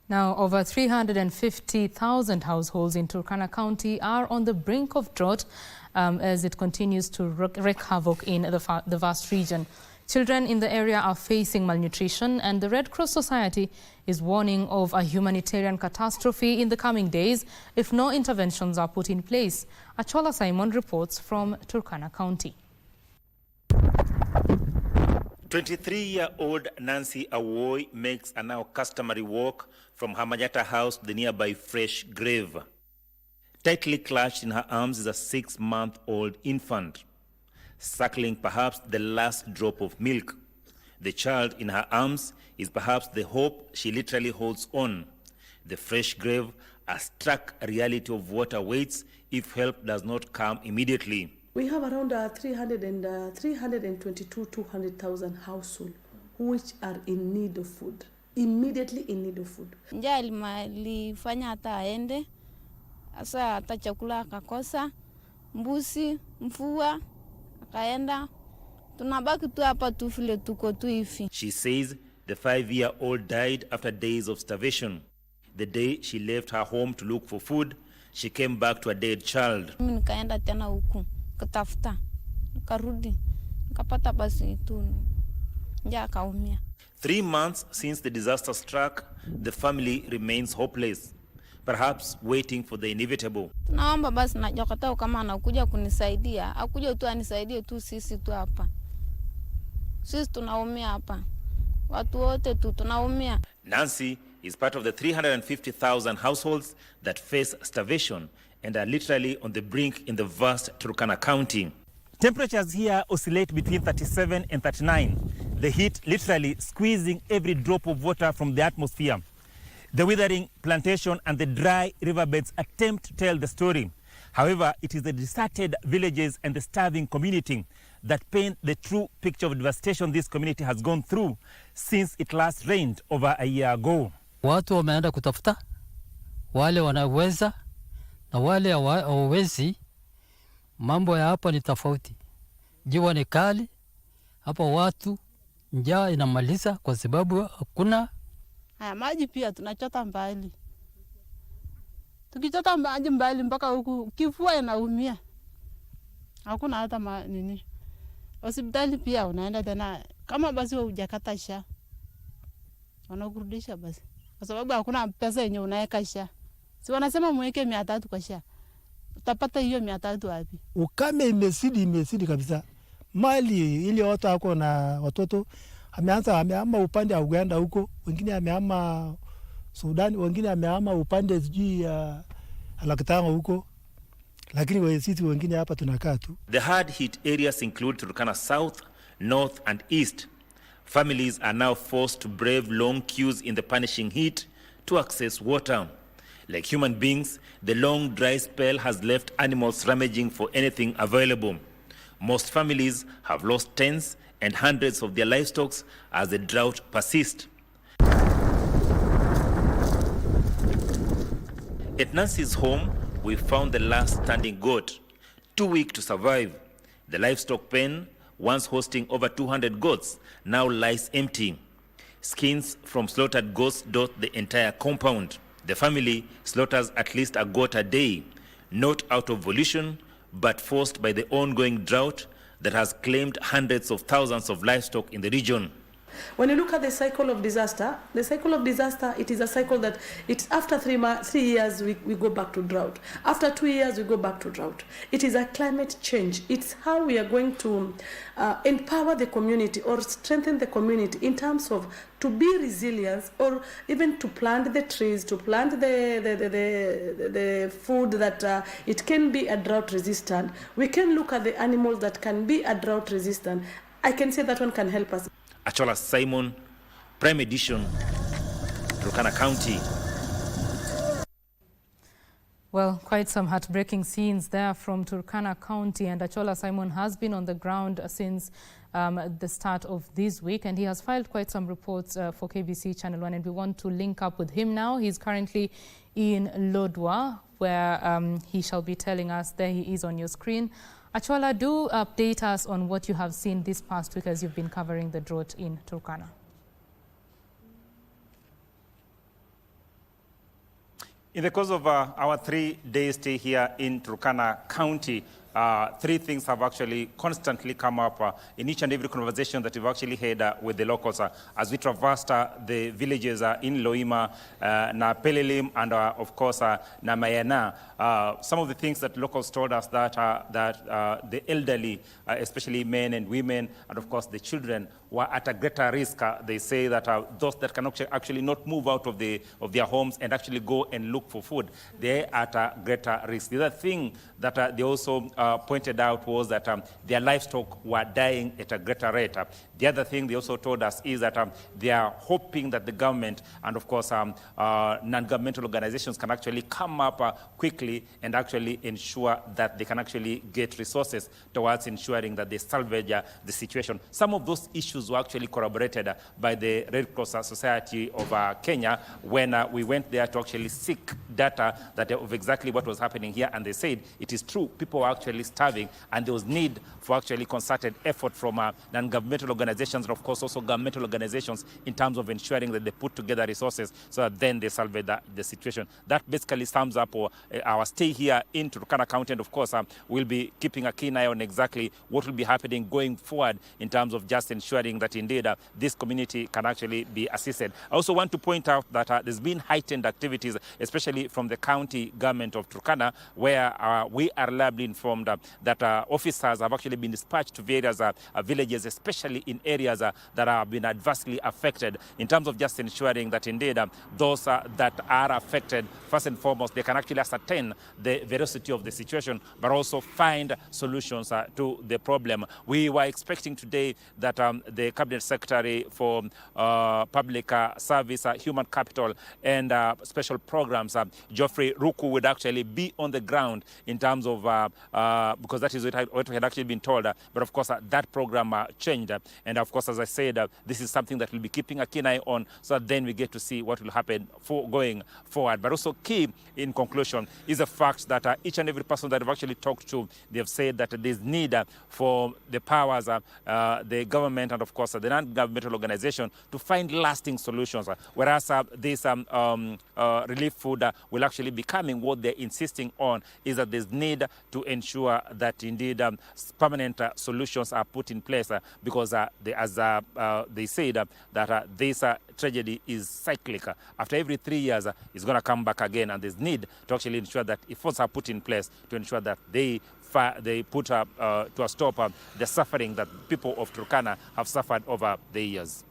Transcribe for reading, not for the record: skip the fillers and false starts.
Now, over 350,000 households in Turkana County are on the brink of drought as it continues to wreak havoc in the vast region. Children in the area are facing malnutrition, and the Red Cross Society is warning of a humanitarian catastrophe in the coming days if no interventions are put in place. Achola Simon reports from Turkana County. 23-year-old Nancy Awoy makes a now customary walk from her Manyata house to the nearby fresh grave. Tightly clutched in her arms is a 6-month-old infant, suckling perhaps the last drop of milk. The child in her arms is perhaps the hope she literally holds on. The fresh grave, a stark reality of what awaits if help does not come immediately. We have around 200,000 households which are in need of food, immediately in need of food. Njaa ilifanya hata aende, asa hata chakula akakosa, mbuzi, mfua, akaenda. Tunabaki tu hapa tu vile tuko tu hivi. She says the 5-year-old died after days of starvation. The day she left her home to look for food, she came back to a dead child. Mimi nikaenda tena huku. Katafuta, nikarudi, nikapata basi tu, njaa kaumia. 3 months since the disaster struck, the family remains hopeless, perhaps waiting for the inevitable. Tunaomba basi na Jokatao kama anakuja kunisaidia, akuja tu anisaidie tu sisi tu hapa. Sisi tunaumia hapa. Watu wote tu tunaumia. Nancy is part of the 350,000 households that face starvation and are literally on the brink in the vast Turkana County. Temperatures here oscillate between 37 and 39. The heat literally squeezing every drop of water from the atmosphere. The withering plantation and the dry riverbeds attempt to tell the story. However, it is the deserted villages and the starving community that paint the true picture of devastation this community has gone through since it last rained over a year ago. Watu wameenda kutafuta, wale wanaweza na wale hawawezi. Mambo ya hapa ni tofauti. Jua ni kali, hapa watu njaa inamaliza kwa sababu hakuna. Haya maji pia tunachota mbali. Tukichota maji mbali mpaka huku kifua inaumia. Hakuna hata nini. Hospitali pia unaenda tena kama basi wewe hujakata sha. Wanakurudisha basi. Kwa sababu hakuna pesa yenye unaweka sha. Si wanasema mweke 300 kwa sha. Utapata hiyo 300 wapi? Ukame imesidi kabisa. Mali ile watu wako na watoto amehama upande wa Uganda huko, wengine amehama Sudan, wengine amehama upande sijui ya Alakatanga huko. Lakini sisi wengine hapa tunakaa tu. The hard hit areas include Turkana South, North and East. Families are now forced to brave long queues in the punishing heat to access water. Like human beings, the long dry spell has left animals rummaging for anything available. Most families have lost tens and hundreds of their livestock as the drought persists. At Nancy's home, we found the last standing goat, too weak to survive. The livestock pen, once hosting over 200 goats, now lies empty. Skins from slaughtered goats dot the entire compound. The family slaughters at least a goat a day, not out of volition, but forced by the ongoing drought that has claimed hundreds of thousands of livestock in the region. When you look at the cycle of disaster, it is a cycle that it's after 3 years we go back to drought. After 2 years we go back to drought. It is a climate change. It's how we are going to empower the community or strengthen the community in terms of to be resilient or even to plant the trees, to plant the food that it can be a drought resistant. We can look at the animals that can be a drought resistant. I can say that one can help us. Achola Simon, Prime Edition, Turkana County. Well, quite some heartbreaking scenes there from Turkana County, and Achola Simon has been on the ground since the start of this week, and he has filed quite some reports for KBC Channel 1, and we want to link up with him now. He's currently in Lodwar, where he shall be telling us. There he is on your screen. Achola, do update us on what you have seen this past week as you've been covering the drought in Turkana. In the course of our 3-day stay here in Turkana County, three things have actually constantly come up in each and every conversation that we've actually had with the locals as we traversed the villages in Loima, na Pelelim, and of course na Mayana. Some of the things that locals told us that the elderly, especially men and women, and of course the children, were at a greater risk. They say that those that can actually not move out of their homes and actually go and look for food, they're at a greater risk. The other thing that they also pointed out was that their livestock were dying at a greater rate. The other thing they also told us is that they are hoping that the government and of course non-governmental organizations can actually come up quickly and actually ensure that they can actually get resources towards ensuring that they salvage the situation. Some of those issues were actually corroborated by the Red Cross Society of Kenya when we went there to actually seek data of exactly what was happening here, and they said it is true, people were actually starving and there was need for actually concerted effort from non-governmental organizations and of course also governmental organizations in terms of ensuring that they put together resources so that then they salvage the situation. That basically sums up our stay here in Turkana County, and of course we'll be keeping a keen eye on exactly what will be happening going forward in terms of just ensuring that indeed this community can actually be assisted. I also want to point out that there's been heightened activities, especially from the county government of Turkana, where we are reliably informed that officers have actually been dispatched to various villages, especially in areas that have been adversely affected, in terms of just ensuring that indeed those that are affected, first and foremost, they can actually ascertain the veracity of the situation, but also find solutions to the problem. We were expecting today that the Cabinet Secretary for Public Service, Human Capital and Special Programs, Geoffrey Ruku, would actually be on the ground in terms of, because that is what we had actually been told. But of course, that program changed. And of course, as I said, this is something that we'll be keeping a keen eye on so that then we get to see what will happen going forward. But also key in conclusion is the fact that each and every person that I've actually talked to, they've said that there's need for the powers, the government and of course the non-governmental organization to find lasting solutions. Whereas this relief food will actually be coming, what they're insisting on is that there's need to ensure that indeed permanent solutions are put in place because as they said that this tragedy is cyclic. After every 3 years, it's going to come back again, and there's need to actually ensure that efforts are put in place to ensure that they put to a stop the suffering that people of Turkana have suffered over the years.